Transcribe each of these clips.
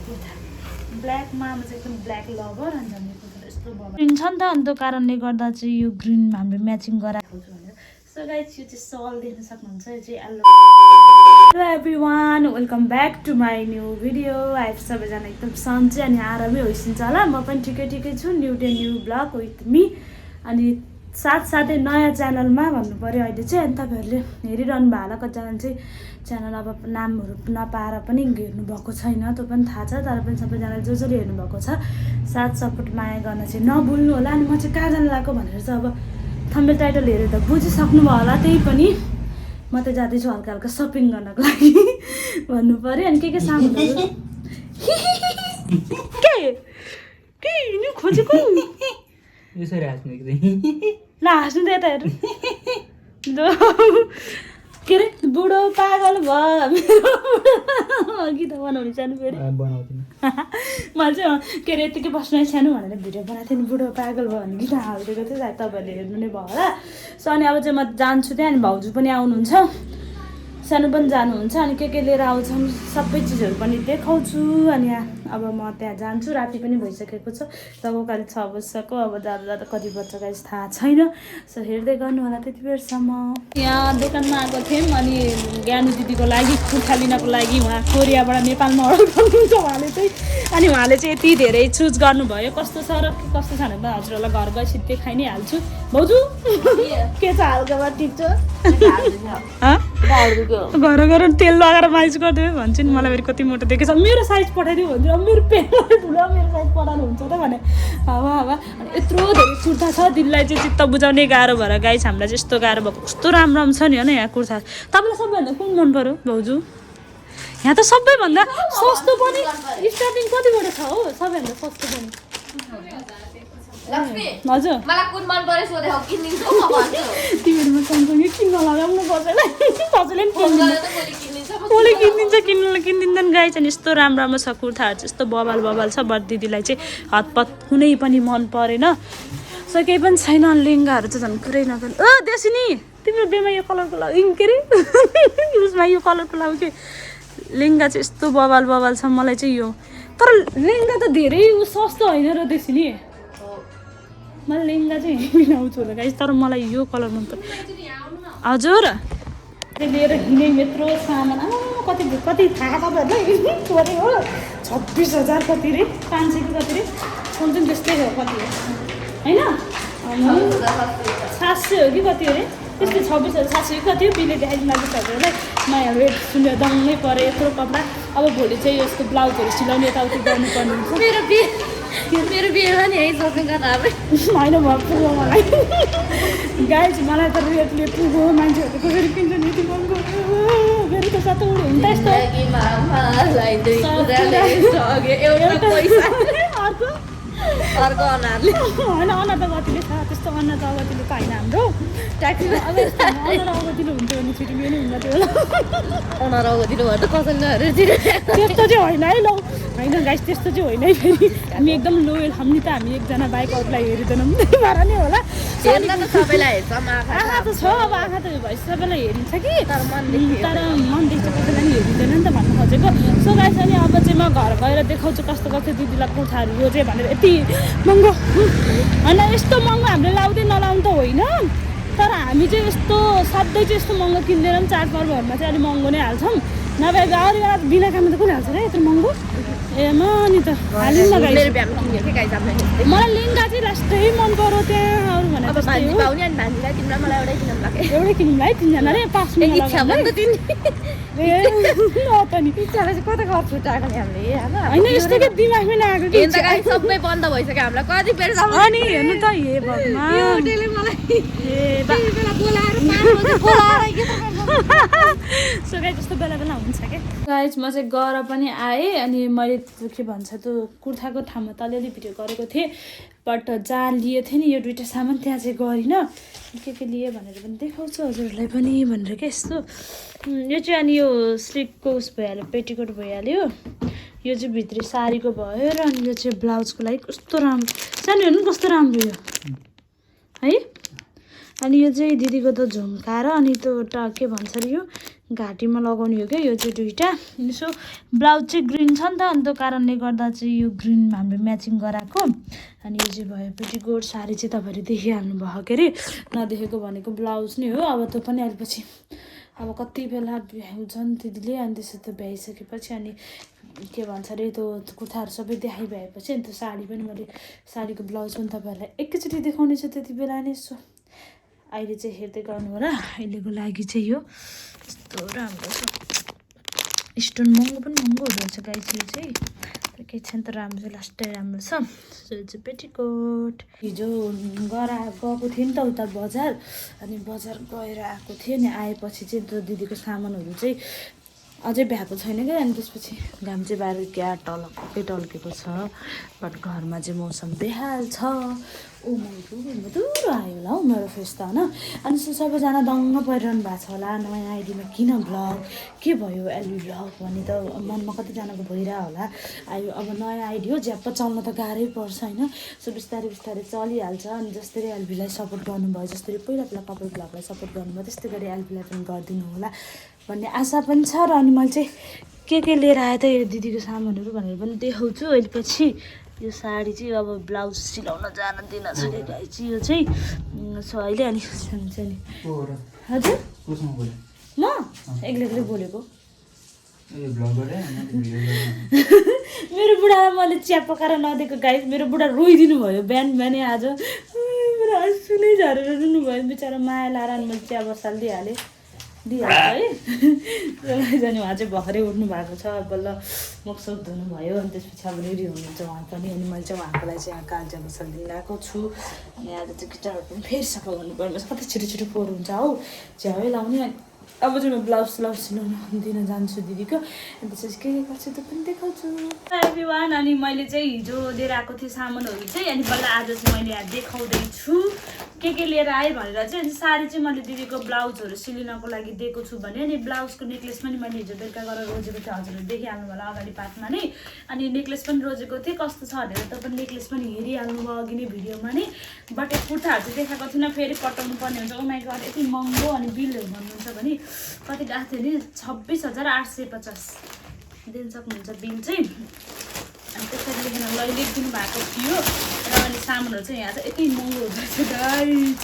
कुर्ता ब्ल्याकमा म चाहिँ एकदम ब्ल्याक लभर अनि झन् यो कुर्ता यस्तो ग्रिन छ नि त अनि त्यो कारणले गर्दा चाहिँ यो ग्रिन हामीले म्याचिङ गराएको छु भनेर सो गाइस यो चाहिँ सल देख्न सक्नुहुन्छ यो चाहिँ hello everyone welcome back to my new video आइफ सबैजना एकदम सन्चै अनि आरामै होइसिन्छ होला म पनि ठिकै छु new day new blog with me अनि साथसाथै नयाँ च्यानलमा भन्नु पऱ्यो अहिले चाहिँ अनि तपाईँहरूले हेरिरहनु भयो होला कतिजना चाहिँ च्यानल अब नामहरू नपाएर पनि हेर्नुभएको छैन त्यो पनि थाहा छ तर पनि सबैजनाले जसले हेर्नुभएको छ साथ सपोर्ट माया गर्न चाहिँ नभुल्नु होला अनि म चाहिँ कहाँ जानु लागेको भनेर चाहिँ अब थम्बनेल टाइटल हेरेर त बुझिसक्नु भयो होला त्यही पनि म त जाँदैछु हल्का हल्का सपिङ गर्नको लागि भन्नु पऱ्यो अनि के सामानहरू के हिँड्नु खोजेको यसरी हाँस्नु ल हाँस्नु दे त हेर्नु के अरे बुढो पागल भयो गीत बनाउनु सानो फेरि मैले चाहिँ के अरे यतिकै बस्नु सानो भनेर भिडियो बनाएको थिएँ नि बुढो पागल भयो भने गीत हालिदिएको थियो सायद तपाईँहरूले हेर्नु नै भयो होला सो अनि अब चाहिँ म जान्छु त्यहाँ अनि भाउजू पनि आउनुहुन्छ सानो पनि जानुहुन्छ अनि के लिएर आउँछौँ सबै चिजहरू पनि देखाउँछु अनि अब म त्यहाँ जान्छु राति पनि भइसकेको छ तब कहिले 6 बज्छको अब जाँदा कति बज्छ गाइस थाहा छैन सो हेर्दै गर्नु होला त्यति बेरसम्म यहाँ दोकानमा आएको थियौँ अनि ज्ञानु दिदीको लागि कुर्ता लिनको लागि उहाँ कोरियाबाट नेपालमा अर्डर गर्नुहुन्छ उहाँले चाहिँ अनि उहाँले चाहिँ यति धेरै चुज गर्नुभयो कस्तो छ र कस्तो छ भने हजुरहरूलाई घर गएपछि देखाइ नै हाल्छु भाउजू के छ हल्कामा टिप्छ घर तेल लगाएर मालिस गरिदियो भन्छु नि मलाई फेरि कति मोटो देखेछ मेरो साइज पठाइदियो भन्छु मेरो पेट ठुलो मेरो साइज पठाउनु हुन्छ त भने हावा अनि यत्रो धेरै कुर्ता छ दिदीलाई चाहिँ चित्त बुझाउने गाह्रो भएर गाइस हामीलाई चाहिँ यस्तो गाह्रो भएको कस्तो राम्रो छ नि होइन यहाँ कुर्ता तपाईँलाई सबैभन्दा कुन मन पर्यो भाउजू यहाँ त सबैभन्दा सस्तो पनि स्टार्टिङ कतिबाट छ हो सबैभन्दा सस्तो पनि हजुर मलाई कुन मन पर्यो सोधेको किनिदिन्छु म भन्छु तिमीहरूमा सँगसँगै किन्न लगाउनु पर्दैन कसैले पनि किनिदिन्छन् गाई चाहिँ यस्तो राम्रो राम्रो छ कुर्ताहरू चाहिँ यस्तो बबाल छ बट दिदीलाई चाहिँ हतपत कुनै पनि मन परेन सो केही पनि छैन लेहेङ्गाहरू चाहिँ झन् कुरै नगर्नु देसिनी तिम्रो बेमा यो कलरको लगाउ के अरे युजमा यो कलरको लगाउ कि लेहेङ्गा चाहिँ यस्तो बबाल छ मलाई चाहिँ यो तर लेहेङ्गा त धेरै सस्तो होइन र देसिनी मलाई लेहेङ्गा चाहिँ मिलाउँछु होला गाइस तर मलाई यो कलर मन पर्छ हजुर लिएर हिँडेँ यत्रो सामान कति थाहा तपाईँहरूलाई हो 26,000 कति रे 500 कति रे सम्झौँ त्यस्तै हो कति हो होइन 700 हो कि कति अरे त्यस्तै 26,700 कति हो बिले देखाइदिनु लाग्यो तपाईँहरूलाई नयाँ रेट सुनेर दङ्गै पऱ्यो यत्रो कपडा अब भोलि चाहिँ यसको ब्लाउजहरू सिलाउने यताउति गर्नुपर्ने हुन्छ मेरो बिहेमा नि है सपिङ गर्न आबै होइन पुग्यो मलाई गाइस मलाई त रेटले पुग्यो मान्छेहरूले कसरी किन्छ नि यति महँगो फेरि त सबै उयो हुन्छ यस्तो अर्को अनारले होइन अनार त गतिले छ त्यस्तो अनार त अगतिले त होइन हाम्रो ट्याक्सीमा अब अनार अगतिलो हुन्छ भने छिटो पनि हुँदा त्यो अनार अगतिलो भएर त कसैले नहेरेर त्यस्तो चाहिँ होइन है लौ होइन गाइस त्यस्तो चाहिँ होइन है फेरि हामी एकदम लोयल हामी त हामी एकजना बाइक अरूलाई हेरिँदैनौँ त्यही भएर नै होला सबैलाई हेर्छ आँखा त छ अब आँखा त भएपछि सबैलाई हेरिन्छ कि तर मनदेखि चाहिँ कसैलाई पनि हेरिँदैन नि त भन्नु खोजेको सो गाइस अनि अब चाहिँ म घर गएर देखाउँछु कस्तो दिदीलाई कुर्ताहरू यो चाहिँ भनेर यति महँगो होइन यस्तो महँगो हामीले लाउँदै नलाउनु त होइन तर हामी चाहिँ यस्तो सधैँ चाहिँ यस्तो महँगो किन्दैनौँ चाडपर्वहरूमा चाहिँ अलिक महँगो नै हाल्छौँ नभए अरू बेला बिना काममा त कुन हाल्छ र यत्रो महँगो ए म नि त हालिम न गाइस मलाई लेहेङ्गा चाहिँ लास्टै मन पर्यो त्यहाँ अरू भनेर एउटै किनौँ है तिनजना रे 5 मिनट कता घर छुट्याएको नि हामीले होइन यस्तो के दिमागमै नआएको कि सबै बन्द भइसक्यो हामीलाई कति बेर अनि हेर्नु त हे भगवान सो गाइस त्यस्तो बेला हुन्छ क्या गाइस म चाहिँ गएर पनि आएँ अनि मैले के भन्छ त्यो कुर्ताको ठाउँमा त अलिअलि भिडियो गरेको थिएँ बट जहाँ लिएको थिएँ नि यो दुइटा सामान त्यहाँ चाहिँ गरिनँ के लिएँ भनेर पनि देखाउँछु हजुरहरूलाई पनि भनेर क्या यस्तो यो चाहिँ अनि यो स्लिपको उस भइहाल्यो पेटिकोट भइहाल्यो यो चाहिँ भित्री साडीको भयो र अनि यो चाहिँ ब्लाउजको लागि कस्तो राम्रो सानो हेर्नु कस्तो राम्रो यो है अनि यो चाहिँ दिदीको त झुम्का र अनि त्यो के भन्छ अरे यो घाँटीमा लगाउने हो क्या यो चाहिँ दुईवटा। यसो ब्लाउज चाहिँ ग्रिन छ नि त, अनि त्यो कारणले गर्दा चाहिँ यो ग्रिन हामीले म्याचिङ गराएको। अनि यो चाहिँ भयो पेटिकोट। साडी चाहिँ तपाईँहरूले देखिहाल्नु भयो के अरे, नदेखेको भनेको ब्लाउज नै हो। अब त्यो पनि अलिपछि अब कति बेला भ्याउँछन् दिदीले, अनि त्यसो त भ्याइसकेपछि अनि के भन्छ अरे त्यो कुर्ताहरू सबै देखाइभएपछि अनि त्यो साडी पनि मैले साडीको ब्लाउज पनि तपाईँहरूलाई एकैचोटि देखाउने छु त्यति बेला नै। सो अहिले चाहिँ हेर्दै गर्नु होला। अहिलेको लागि चाहिँ यो यस्तो राम्रो छ, स्टोन महँगो पनि महँगो हुँदो रहेछ गाइस। यो चाहिँ तर केही छैन, तर राम्रो चाहिँ लास्टै राम्रो छ। सो यो चाहिँ पेटिकोट। हिजो गएको थिएँ नि त उता बजार, अनि बजार गएर आएको थिएँ। अनि आएपछि चाहिँ त्यो दिदीको सामानहरू चाहिँ अझै भ्याएको छैन क्या। अनि त्यसपछि घाम चाहिँ बाहिर क्या टलक्कै टल्केको छ, बट घरमा चाहिँ मौसम बेहाल छ। ओ मेरो मधुरो आयो होला हौ मेरो फेस त होइन। अनि सबैजना दङ्ग परिरहनु भएको छ होला, नयाँ आइडीमा किन भ्लग के भयो एलबी भ्लग भन्ने त मनमा कतिजनाको भइरह होला। आयो अब नयाँ आइडी हो, ज्याप्प चल्न त गाह्रै पर्छ होइन। सो बिस्तारै बिस्तारै चलिहाल्छ। अनि जसरी एलबीलाई सपोर्ट गर्नुभयो, जसरी पहिला कपाल भ्लगलाई सपोर्ट गर्नुभयो, त्यस्तै गरी एलबीलाई पनि गरिदिनु होला भन्ने आशा पनि छ। र अनि मैले चाहिँ के लिएर आएँ त यो दिदीको सामानहरू भनेर पनि देखाउँछु अहिले पछि। यो साडी चाहिँ अब ब्लाउज सिलाउन जान दिन छ कि गाई चाहिँ यो चाहिँ छ अहिले। अनि सानो नि हजुर म एक्लै बोलेको। मेरो बुढालाई मैले चिया पकाएर नदिएको गाई, मेरो बुढा रोइदिनु भयो बिहानै आज। मेरो आँसु नै झरेर रुनु भयो बिचरा, माया लाएर। अनि मैले चिया बसाल दिइहाल्छ है। जाने उहाँ चाहिँ भर्खरै उठ्नु भएको छ, बल्ल मुखसुख धुनुभयो। अनि त्यसपछि अब रेडी हुनुहुन्छ उहाँ पनि। अनि मैले चाहिँ उहाँको लागि चाहिँ यहाँ काल्चा बसाल दिन गएको छु। अनि आज चाहिँ गिटारहरू पनि फेरि सफा गर्नुपर्ने, कति छिटो फोहोर हुन्छ हौ झ्याउै लाउने। अब चाहिँ म ब्लाउज सिलाउन दिन जान्छु दिदीको। अनि त्यसपछि के गर्छु त्यो पनि देखाउँछु एभ्रिवान। अनि मैले चाहिँ हिजो लिएर आएको थिएँ सामानहरू चाहिँ, अनि बल्ल आज चाहिँ मैले यहाँ देखाउँदैछु के लिएर आएँ भनेर चाहिँ। अनि साडी चाहिँ मैले दिदीको ब्लाउजहरू सिलिनको लागि दिएको छु भने, अनि ब्लाउजको नेक्लेस पनि मैले हिजो बेलुका गरेर रोजेको थिएँ, हजुरहरू देखिहाल्नु होला अगाडि पार्टमा नै। अनि नेक्लेस पनि रोजेको थिएँ, कस्तो छ भनेर त पनि नेक्लेस पनि हेरिहाल्नु भयो अघि नै भिडियोमा नै। बट कुर्ताहरू चाहिँ देखाएको थिइनँ, फेरि पटाउनु पर्ने हुन्छ। ओ माई गड यति महँगो। अनि बिलहरू भन्नुहुन्छ भने कति गएको थियो नि 26,850 दिन सक्नुहुन्छ बिल चाहिँ। अनि त्यसरी लेखेर लेखिदिनु भएको थियो। र अनि सामानहरू चाहिँ यहाँ चाहिँ यति महँगो हुँदो रहेछ गाइस।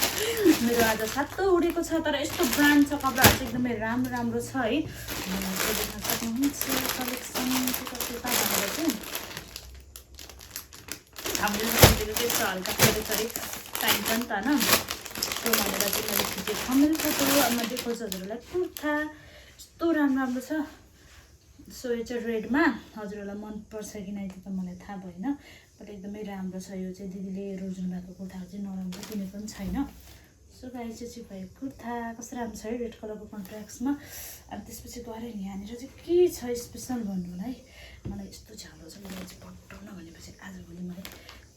मेरो आज सातो उडेको छ, तर यस्तो ब्रान्ड छ, कपडाहरू चाहिँ एकदमै राम्रो छ है। देख्न सक्नुहुन्छ कलेक्सन कति भनेर चाहिँ हामीले त्यस्तो हल्का छोरी चाहिन्छ नि त होइन। त्यो भनेर चाहिँ मैले खिचेको थम्नेल फोटो अब म देखाउँछु हजुरहरूलाई। कुर्ता यस्तो राम्रो छ। सो यो चाहिँ रेडमा, हजुरहरूलाई मनपर्छ कि नै त्यो त मलाई थाहा भएन, बट एकदमै राम्रो छ। यो चाहिँ दिदीले रोज्नु भएको कुर्ताहरू चाहिँ नराम्रो किने पनि छैन। सो गाई चाहिँ भयो कुर्ता, कस्तो राम्रो छ है रेड कलरको कन्ट्राक्समा। अनि त्यसपछि गएर नि यहाँनिर चाहिँ के छ स्पेसल भन्नु होला है। मलाई यस्तो झ्यालो छ, मलाई चाहिँ पटाउन भनेपछि आजभोलि मलाई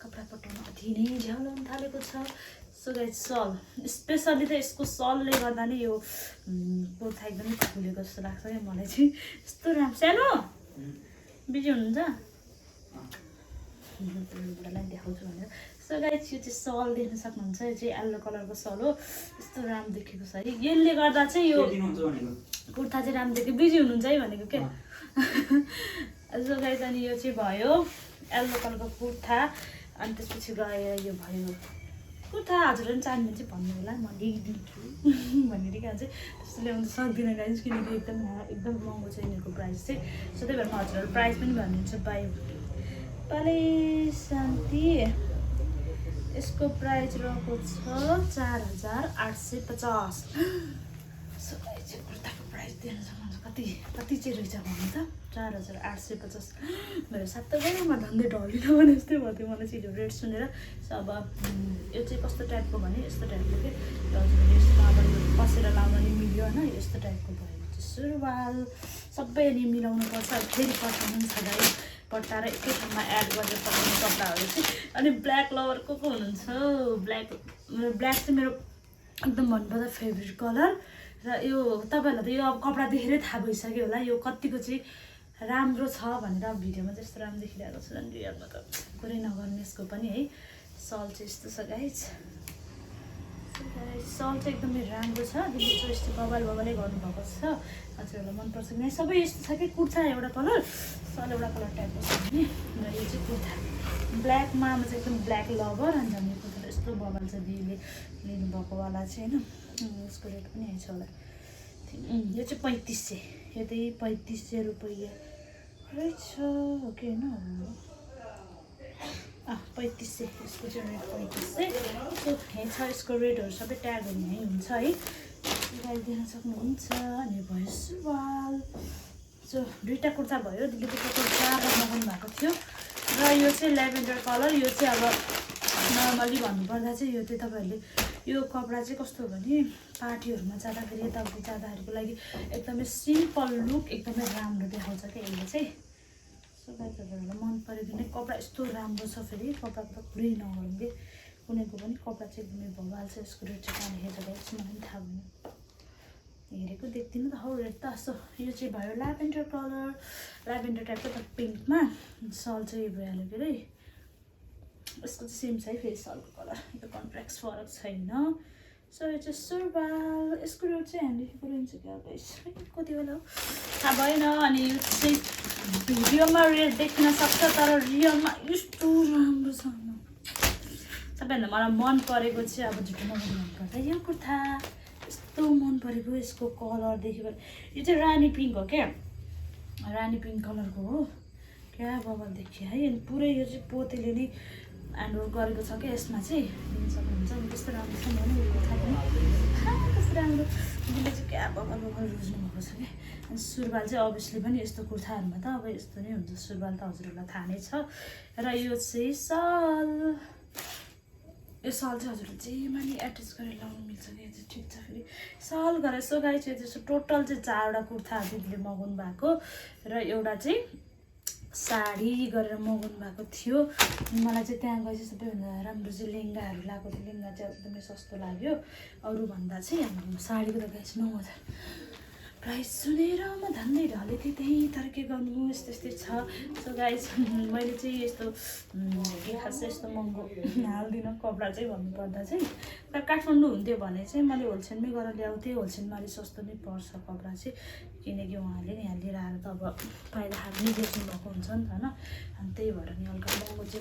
कपडा पटाउन अति नै झ्यालो हुन थालेको छ। सो गाई सल स्पेसली त यसको सलले गर्दा नै यो कुर्ता एकदमै खुलेको जस्तो लाग्छ क्या मलाई चाहिँ। यस्तो राम्रो सानो बिजी हुनुहुन्छ बुढालाई देखाउँछु भनेर। सो गाई यो चाहिँ सल देख्न सक्नुहुन्छ, यो चाहिँ येल्लो कलरको सल हो। यस्तो राम्रो देखेको छ है, यसले गर्दा चाहिँ यो कुर्ता चाहिँ राम्रो देख्यो। बिजी हुनुहुन्छ है भनेको क्या। सो गाई अनि यो चाहिँ भयो येल्लो कलरको कुर्ता। अनि त्यसपछि गएर यो भयो कुर्ता। हजुरहरू पनि चाहनु भने चाहिँ भन्नु होला, म ल्याइदिन्छु भनेर क्या चाहिँ त्यस्तो ल्याउनु सक्दिनँ गाइस, किनकि एकदम महँगो छ यिनीहरूको प्राइस चाहिँ। सो त्यही भएर म हजुरहरू प्राइस पनि भनिदिन्छु। पाले शान्ति यसको प्राइस रहेको छ 4,850। सो चाहिँ कुर्ताको प्राइस दिनु सक्नुहुन्छ कति चाहिँ रहेछ भन्नु त 4,850। मेरो सातो गएमा धन्दै ढलिन भने जस्तै भयो थियो मलाई चाहिँ रेट सुनेर। सो अब यो चाहिँ कस्तो टाइपको भने यस्तो टाइपको के हजुरले यस्तो अगाडि कसेर लाउन नि मिल्यो होइन। यस्तो टाइपको भयो चाहिँ सुरुवाल सबै अनि मिलाउनु पर्छ। फेरि पठाउनु पनि छ गाई पट्टा र एकै ठाउँमा एड गरेर पठाउने कपडाहरू चाहिँ। अनि ब्ल्याक लभर को हुनुहुन्छ? ब्ल्याक चाहिँ मेरो एकदम भन्नुपर्दा फेभरेट कलर। र यो तपाईँहरूलाई त यो अब कपडा देखेरै थाहा भइसक्यो होला यो कतिको चाहिँ राम्रो छ भनेर। भिडियोमा चाहिँ यस्तो राम्रो देखिरहेको छ झन् रियलमा त कुरै नगर्ने यसको पनि है। सल चाहिँ यस्तो छ गाइज। सल चाहिँ एकदमै राम्रो छ दिदी चोइस चाहिँ बबालै गर्नुभएको छ हजुरहरूलाई मनपर्छ कि सबै यस्तो छ कि कुर्ता एउटा कलर सल एउटा कलर टाइपको छ भने र यो चाहिँ कुर्ता ब्ल्याकमा चाहिँ एकदम ब्ल्याक लभर अनि झन् कुर्ता यस्तो बबाल छ दिदीले लिनुभएकोवाला चाहिँ होइन यसको रेट पनि यही छ होला यो चाहिँ 3500 यो चाहिँ 3500 रुपियाँ रहेछ हो कि होइन 3500 यसको चाहिँ रेट 3500 सो यही छ यसको रेटहरू सबै ट्यागहरू यहीँ हुन्छ है लगाइदिन सक्नुहुन्छ अनि भयो सुवाल सो दुईवटा कुर्ता भयो दिदीको कुर्ता मगाउनु भएको थियो र यो चाहिँ ल्याभेन्डर कलर यो चाहिँ अब नर्मली भन्नुपर्दा चाहिँ यो चाहिँ तपाईँहरूले यो कपडा चाहिँ कस्तो हो भने पार्टीहरूमा जाँदाखेरि यताउति जाँदाखेरिको लागि एकदमै सिम्पल लुक एकदमै राम्रो देखाउँछ क्या यसले चाहिँ सो तपाईँहरूलाई मन परेको कपडा यस्तो राम्रो छ फेरि कपडाको त कुरै नगरौँ कि कुनैको पनि कपडा चाहिँ एकदमै भवाल छ यसको रेट चाहिँ कहाँ लेखेको छ मलाई पनि थाहा भएन हेरेको देख्दिनँ त हौ रेट त सो यो चाहिँ भयो ल्याभेन्डर कलर ल्याभेन्डर टाइपको त पिङ्कमा सल चाहिँ यो भइहाल्यो के अरे यसको चाहिँ सेम छ है फेरि सलको कलर यो कन्ट्राक्ट फरक छैन सो यो चाहिँ सुरुवाल यसको रेट चाहिँ हामीले बोलिन्छ क्या गाइस कति बेला हो थाहा भएन अनि यो चाहिँ भिडियोमा रेट देखिन सक्छ तर रियलमा यस्तो राम्रो छ सबैभन्दा मलाई मन परेको चाहिँ अब झुटो नगर्नु मनपर्छ यो कुर्ता यस्तो मन परेको यसको कलरदेखि यो चाहिँ रानी पिङ्क हो क्या रानी पिङ्क कलरको हो क्या बबल देखियो है अनि पुरै यो चाहिँ पोतेले नै ह्यान्डवर्क गरेको छ क्या यसमा चाहिँ लिन सक्नुहुन्छ नि त्यस्तो राम्रो छ नि होइन यो कुर्ता पनि कस्तो राम्रो दिदीले चाहिँ क्या बबल रोज्नु भएको छ क्या अनि सुरुवाल चाहिँ अभियसली पनि यस्तो कुर्ताहरूमा त अब यस्तो नै हुन्छ सुरुवाल त हजुरहरूलाई थाहा नै छ र यो चाहिँ सल यो सल चाहिँ हजुरले जेमा नि एट्याच गरेर लाउनु मिल्छ कि चाहिँ ठिक छ फेरि सल गरेर सो गाई चाहिँ त्यसो टोटल चाहिँ 4वटा कुर्ता दिदीले मगाउनु भएको र एउटा चाहिँ साडी गरेर मगाउनु भएको थियो मलाई चाहिँ त्यहाँ गए चाहिँ सबैभन्दा राम्रो चाहिँ लेहेङ्गाहरू लगाएको थियो लेहेङ्गा चाहिँ एकदमै सस्तो लाग्यो अरूभन्दा चाहिँ हाम्रो साडीको त गाइस 9000 प्राइस सुनेर म धन्दै ढलेको थिएँ त्यहीँ तर के गर्नु यस्तो यस्तै छ सो गाइस मैले चाहिँ यस्तो खास यस्तो महँगो हाल्दिनँ कपडा चाहिँ भन्नुपर्दा चाहिँ तर काठमाडौँ हुन्थ्यो भने चाहिँ मैले होलसेलमै गरेर ल्याउँथेँ होलसेलमा अलिक सस्तो नै पर्छ कपडा चाहिँ किनकि उहाँले नि यहाँ लिएर आएर त अब पाइदाहरू नै बेच्नु भएको हुन्छ नि त होइन अनि त्यही भएर नि हल्का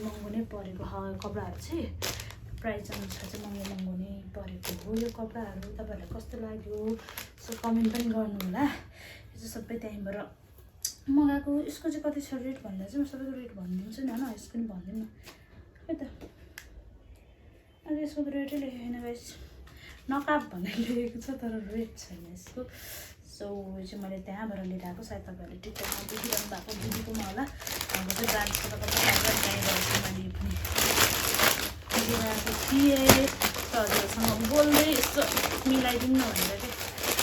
महँगो नै परेको कपडाहरू चाहिँ प्राइस अनुसार चाहिँ महँगो नै परेको हो यो कपडाहरू तपाईँहरूलाई कस्तो लाग्यो सो कमेन्ट पनि गर्नु होला यो चाहिँ सबै त्यहीँबाट मगाएको यसको चाहिँ कति छ रेट भन्दा चाहिँ म सबैको रेट भनिदिन्छु नि होइन यसको पनि भनिदिउँ न खै त अनि यसको त रेटै लेखेको छैन गाइस नकाप भनेर लेखेको छ तर रेट छैन यसको सो यो चाहिँ मैले त्यहाँबाट लिएर आएको सायद तपाईँहरूले टिकटकमा देखिरहनु भएको दिदीकोमा होला हाम्रो चाहिँ ब्रान्चको त कति त्यहीँबाट चाहिँ मैले पनि लिएर आएको थिएँ हजुरहरूसँग बोल्दै यसो मिलाइदिउँ न भनेर चाहिँ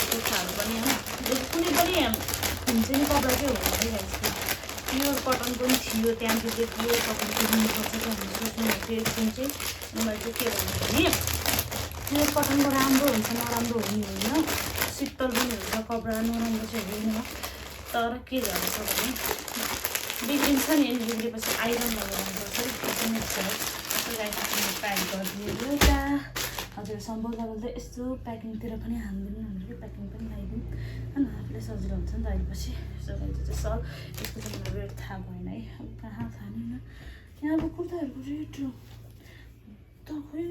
कुर्ताहरू पनि होइन कुनै पनि हुन्छ नि कपडा चाहिँ हो है यसको प्योर कटन पनि थियो त्यहाँदेखि चाहिँ प्योर कटन किन्नुपर्छ कि हामीले सोच्नुभएको थियो एकदिन चाहिँ मैले चाहिँ के भन्नु भने प्योर कटनको राम्रो हुन्छ नराम्रो हुने होइन शीतल पनि हुन्छ कपडा नराम्रो चाहिँ हुँदैन तर के गर्छ भने बिग्रिन्छ नि अनि बिग्रेपछि आइरन लगाउनुपर्छ एकदमै छ प्याक गरिदिनु एउटा हजुरसँग बोल्दा बोल्दा यस्तो प्याकिङतिर पनि हालिदिनु भनेर प्याकिङ पनि लगाइदिउँ होइन आफूले सजिलो हुन्छ नि त अहिलेपछि सो चाहिँ सल यसको चाहिँ मलाई रेट थाहा भएन है अब कहाँ थाहा नि यहाँ अब कुर्ताहरूको रेट त खोइ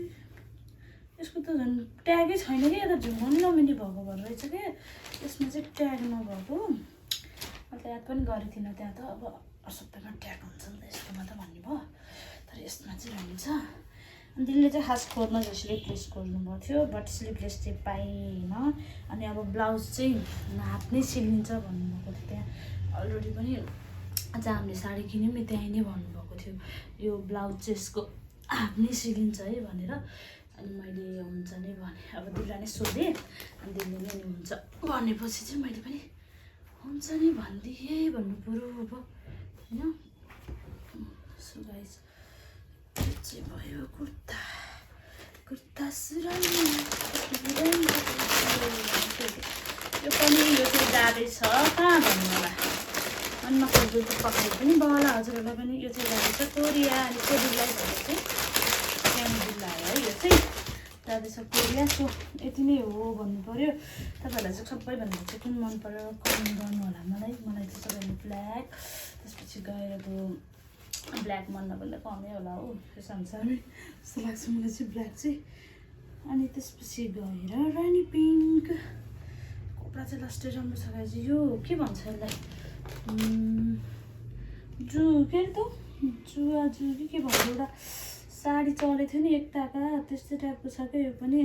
यसको त झन् ट्यागै छैन कि यता झुम्न नमिल्ने भएको भएर रहेछ क्या यसमा चाहिँ ट्याग नभएको मैले याद पनि गरेको थिइनँ त्यहाँ त अब सबैमा ट्याग हुन्छ नि त यस्तोमा त भन्ने भयो तर यसमा चाहिँ रहन्छ अनि दिदीले चाहिँ खास खोर्न चाहिँ स्लिभलेस खोज्नुभएको थियो बट स्लिभलेस चाहिँ पाइएन अनि अब ब्लाउज चाहिँ हात नै सिलिन्छ भन्नुभएको थियो त्यहाँ अलरेडी पनि आज हामीले साडी किन्यौँ नि त्यहीँ नै भन्नुभएको थियो यो ब्लाउज चाहिँ यसको हात नै सिलिन्छ है भनेर अनि मैले हुन्छ नै भने अब दिदीलाई नै सोधेँ अनि दिदीले नै हुन्छ भनेपछि चाहिँ मैले पनि हुन्छ नि भनिदिएँ भन्नु पऱ्यो अब होइन सो गाइस यो चाहिँ भयो कुर्ता सुरुवाल यो पनि यो चाहिँ जाँदैछ कहाँ भन्नु होला अनि मकैको त पकाइ पनि भयो होला हजुरहरूलाई पनि यो चाहिँ जाँदैछ कोरिया अनि कोरियालाई भनेर चाहिँ त्यहाँ दिलायो है यो चाहिँ जाँदैछ कोरिया। सो यति नै हो भन्नु पऱ्यो। तपाईँहरूलाई चाहिँ सबैभन्दा चाहिँ कुन मन पर्यो कमेन्ट गर्नु होला मलाई। मलाई चाहिँ सबैले ब्ल्याक, त्यसपछि गएर त्यो ब्ल्याक मन नभन्दा कमै होला हो यस अनुसारमै जस्तो लाग्छ मलाई चाहिँ ब्ल्याक चाहिँ। अनि त्यसपछि गएर रानी पिङ्क कपडा चाहिँ लास्टै राम्रो छ गाइज। यो के भन्छ यसलाई जु के अरे त जुवा जु के भन्छ एउटा साडी चलेको थियो नि एकताका त्यस्तै टाइपको छ क्या यो पनि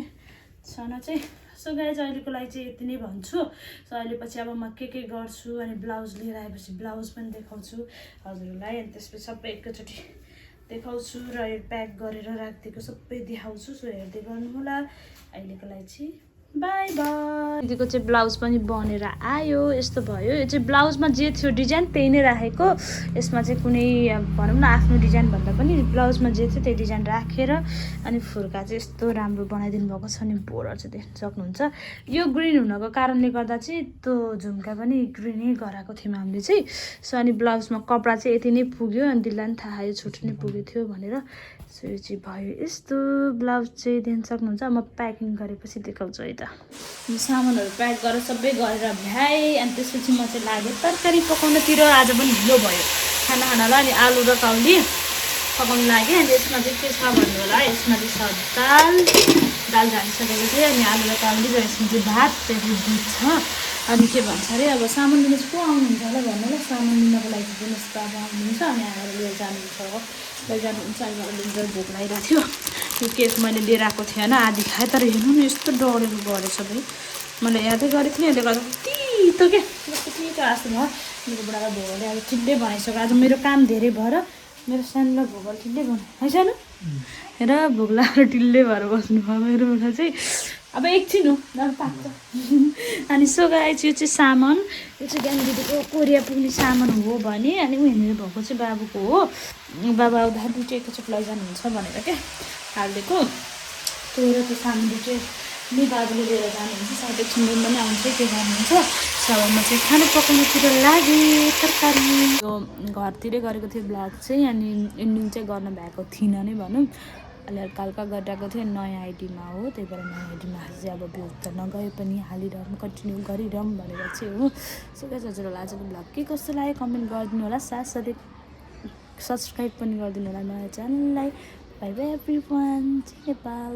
छन चाहिँ। सो गाइज अहिलेको लागि चाहिँ यति नै भन्छु। सो अहिले पछि अब म के गर्छु अनि ब्लाउज लिएर आएपछि ब्लाउज पनि देखाउँछु हजुरहरूलाई। अनि त्यसपछि सबै एकैचोटि देखाउँछु र यो प्याक गरेर राखिदिएको सबै देखाउँछु। सो हेर्दै गर्नु होला। अहिलेको लागि चाहिँ बाई बाई। दिदीको चाहिँ ब्लाउज पनि बनेर आयो यस्तो भयो। यो चाहिँ ब्लाउजमा जे थियो डिजाइन त्यही नै राखेको। यसमा चाहिँ कुनै भनौँ न आफ्नो डिजाइन भन्दा पनि ब्लाउजमा जे थियो त्यही डिजाइन राखेर अनि फुर्का चाहिँ यस्तो राम्रो बनाइदिनु भएको छ। अनि बोर्डर चाहिँ देख्न सक्नुहुन्छ। यो ग्रिन हुनको कारणले गर्दा चाहिँ त्यो झुम्का पनि ग्रिनै गराएको थियौँ हामीले चाहिँ। सो अनि ब्लाउजमा कपडा चाहिँ यति नै पुग्यो अनि दिदीलाई पनि थाहा यो छुट्टी नै पुगेको थियो भनेर। सो यो चाहिँ भयो यस्तो ब्लाउज चाहिँ देख्न सक्नुहुन्छ। म प्याकिङ गरेपछि देखाउँछु है त। सामानहरू प्याक गरेर सबै गरेर भ्याएँ। अनि त्यसपछि म चाहिँ लागेँ तरकारी पकाउनतिर। आज पनि ढिलो भयो खाना खानालाई। अनि आलु र काउली पकाउनु लागेँ। अनि यसमा चाहिँ के छ भन्नु होला। यसमा चाहिँ छ दाल झालिसकेको थिएँ। अनि आलु र काउली र यसमा चाहिँ भात त्यहाँदेखि दुध छ। अनि के भन्छ अरे अब सामान लिनु चाहिँ को आउनुहुन्छ होला भन्नु होला। सामान लिनको लागि चाहिँ दिनुहोस् त अब आउनुहुन्छ। अनि आएर लिएर जानुहुन्छ हो लैजानुहुन्छ। अनि मलाई लिएर भोक लागिरहेको थियो। यो केक मैले लिएर आएको थिएँ होइन आधी खाएँ। तर हेर्नु न यस्तो डढेको गरेछ भाइ। मैले यादै गरेको थिएँ। यसले गर्दा तितो के कस्तो तितो आएको भयो। मेरो बुढालाई भोगले अब ठिकै बनाइसक्यो। आज मेरो काम धेरै भएर मेरो सानोलाई भोगल ठिकै बनायो है सानो। हेर भोक लागेर टिल्लै भएर बस्नु भयो मेरो बुढा चाहिँ। अब एकछिन हो पाक्छ। अनि सो गाइस यो चाहिँ सामान यो चाहिँ बिहान दिदीको कोरिया पुग्ने सामान हो भने। अनि उनीहरू भएको चाहिँ बाबुको हो। बाबा आउँदा दुइटै एकैचोटि लैजानुहुन्छ भनेर क्या हालिदिएको। त्यो र त्यो सामान दुइटै नि बाबुले लिएर जानुहुन्छ। सायद एकछिन पनि आउँछ के गर्नुहुन्छ। सबैमा चाहिँ खाना पकाउनुतिर लागेँ तरकारी। यो घरतिरै गरेको थियो ब्लग चाहिँ। अनि एन्डिङ चाहिँ गर्न भएको थिइनँ नै भनौँ। अलि हल्का हल्का गरिरहेको थिएँ नयाँ आइडीमा हो। त्यही भएर नयाँ आइडीमा चाहिँ अब भ्युज त नगए पनि हालिरहँ कन्टिन्यू गरिरहँ भनेर चाहिँ हो। सो गाइस हजुरहरूलाई आजको ब्लग के कस्तो लाग्यो कमेन्ट गरिदिनु होला। साथसाथै सब्सक्राइब पनि गरिदिनु होला नयाँ च्यानललाई। Bye bye everyone. नेपाल।